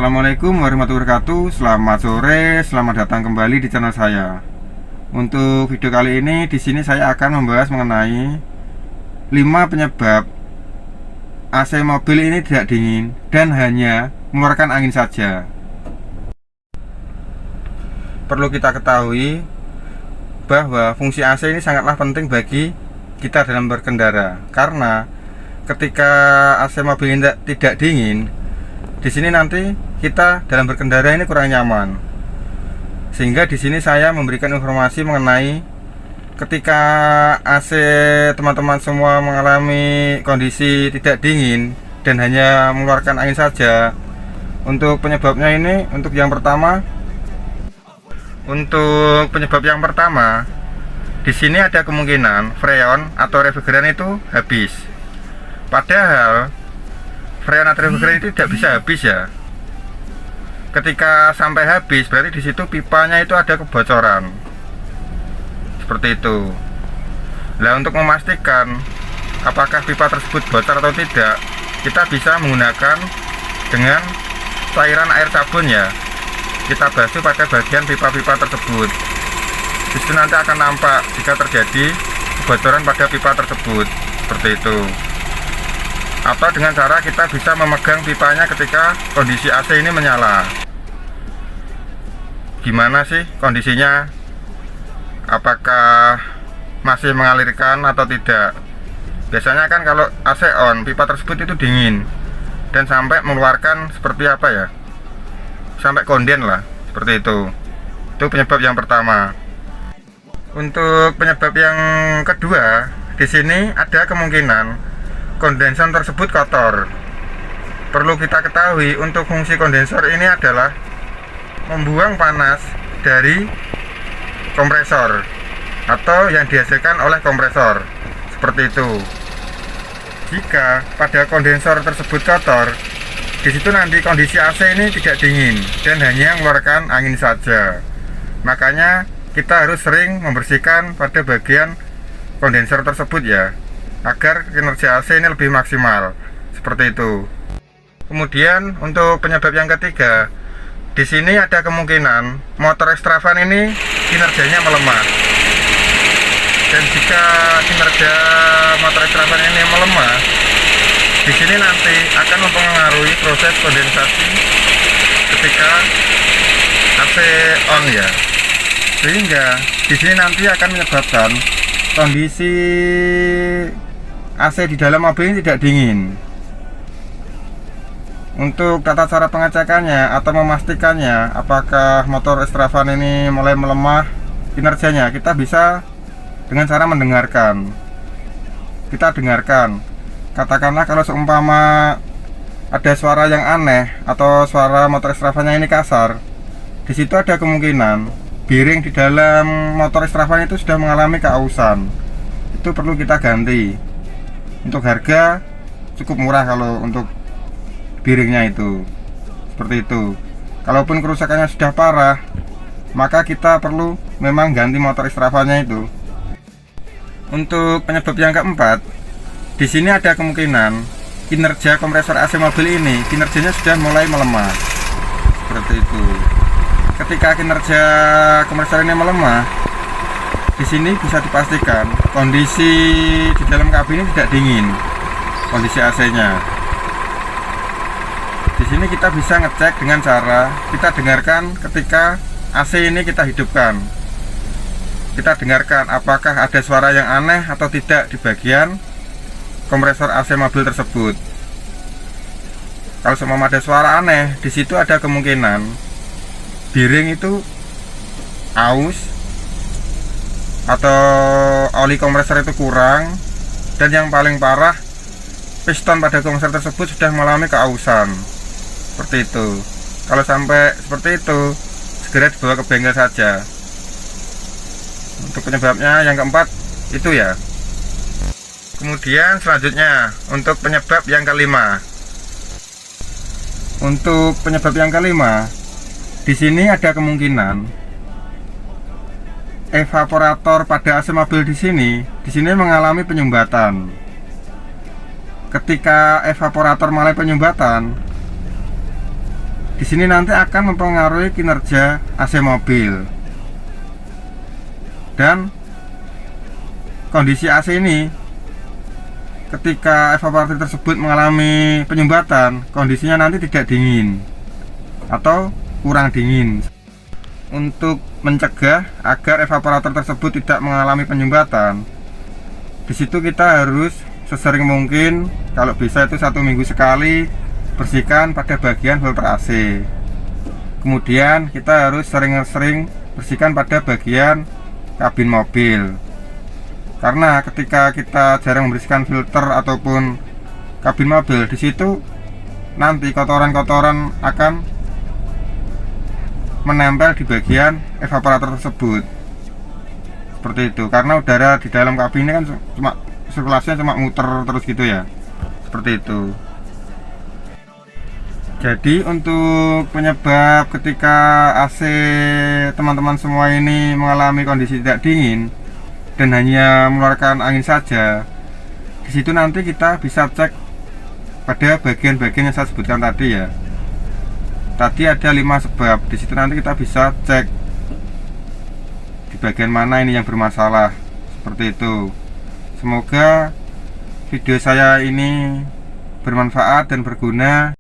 Assalamualaikum warahmatullahi wabarakatuh. Selamat sore, selamat datang kembali di channel saya. Untuk video kali ini, di sini saya akan membahas mengenai 5 penyebab AC mobil ini tidak dingin dan hanya mengeluarkan angin saja. Perlu kita ketahui bahwa fungsi AC ini sangatlah penting bagi kita dalam berkendara, karena ketika AC mobil ini tidak dingin, di sini nanti kita dalam berkendara ini kurang nyaman. Sehingga di sini saya memberikan informasi mengenai ketika AC teman-teman semua mengalami kondisi tidak dingin dan hanya mengeluarkan angin saja. Untuk penyebabnya ini, untuk penyebab yang pertama, di sini ada kemungkinan freon atau refrigeran itu habis. Padahal freon atau refrigeran itu tidak bisa habis ya. Ketika sampai habis, berarti di situ pipanya itu ada kebocoran. Seperti itu. Nah, untuk memastikan apakah pipa tersebut bocor atau tidak, kita bisa menggunakan dengan cairan air sabun ya. Kita basuh pada bagian pipa-pipa tersebut. Di situ nanti akan nampak jika terjadi kebocoran pada pipa tersebut. Seperti itu. Atau dengan cara kita bisa memegang pipanya ketika kondisi AC ini menyala. Gimana sih kondisinya? Apakah masih mengalirkan atau tidak? Biasanya kan kalau AC on, pipa tersebut itu dingin dan sampai mengeluarkan seperti apa ya? Sampai konden lah, seperti itu. Itu penyebab yang pertama. Untuk penyebab yang kedua, di sini ada kemungkinan kondensor tersebut kotor. Perlu kita ketahui, untuk fungsi kondensor ini adalah membuang panas dari kompresor atau yang dihasilkan oleh kompresor. Seperti itu. Jika pada kondensor tersebut kotor, di situ nanti kondisi AC ini tidak dingin dan hanya mengeluarkan angin saja. Makanya kita harus sering membersihkan pada bagian kondensor tersebut ya, agar kinerja AC ini lebih maksimal. Seperti itu. Kemudian untuk penyebab yang ketiga, di sini ada kemungkinan motor ekstravan ini kinerjanya melemah. Dan jika kinerja motor ekstravan ini melemah, di sini nanti akan mempengaruhi proses kondensasi ketika AC on ya. Sehingga di sini nanti akan menyebabkan kondisi AC di dalam mobil ini tidak dingin. Untuk tata cara pengecekannya atau memastikannya apakah motor ekstravan ini mulai melemah kinerjanya, kita bisa dengan cara mendengarkan. Kita dengarkan. Katakanlah kalau seumpama ada suara yang aneh atau suara motor ekstravannya ini kasar, di situ ada kemungkinan bearing di dalam motor ekstravan itu sudah mengalami keausan. Itu perlu kita ganti. Untuk harga cukup murah kalau untuk bearingnya itu. Seperti itu. Kalaupun kerusakannya sudah parah, maka kita perlu memang ganti motor ekstravannya itu. Untuk penyebab yang keempat, di sini ada kemungkinan kinerja kompresor AC mobil ini kinerjanya sudah mulai melemah. Seperti itu. Ketika kinerja kompresor ini melemah, di sini bisa dipastikan kondisi di dalam kabin ini tidak dingin, kondisi AC-nya. Di sini kita bisa ngecek dengan cara kita dengarkan ketika AC ini kita hidupkan. Kita dengarkan apakah ada suara yang aneh atau tidak di bagian kompresor AC mobil tersebut. Kalau semua ada suara aneh, di situ ada kemungkinan bearing itu aus atau oli kompresor itu kurang, dan yang paling parah piston pada kompresor tersebut sudah mengalami keausan. Seperti itu. Kalau sampai seperti itu, segera dibawa ke bengkel saja. Untuk penyebabnya yang keempat itu ya. Kemudian selanjutnya untuk penyebab yang kelima. Untuk penyebab yang kelima, di sini ada kemungkinan evaporator pada AC mobil di sini mengalami penyumbatan. Ketika evaporator mulai penyumbatan, di sini nanti akan mempengaruhi kinerja AC mobil. Dan kondisi AC ini, ketika evaporator tersebut mengalami penyumbatan, kondisinya nanti tidak dingin atau kurang dingin. Untuk mencegah agar evaporator tersebut tidak mengalami penyumbatan, di situ kita harus sesering mungkin, kalau bisa itu 1 minggu sekali, bersihkan pada bagian filter AC. Kemudian kita harus sering-sering bersihkan pada bagian kabin mobil, karena ketika kita jarang membersihkan filter ataupun kabin mobil, di situ nanti kotoran-kotoran akan menempel di bagian evaporator tersebut. Seperti itu, karena udara di dalam kabin ini kan cuma sirkulasinya cuma muter terus gitu ya. Seperti itu. Jadi untuk penyebab ketika AC teman-teman semua ini mengalami kondisi tidak dingin dan hanya mengeluarkan angin saja, di situ nanti kita bisa cek pada bagian-bagian yang saya sebutkan tadi ya. Tadi ada 5 sebab. Di situ nanti kita bisa cek di bagian mana ini yang bermasalah. Seperti itu. Semoga video saya ini bermanfaat dan berguna.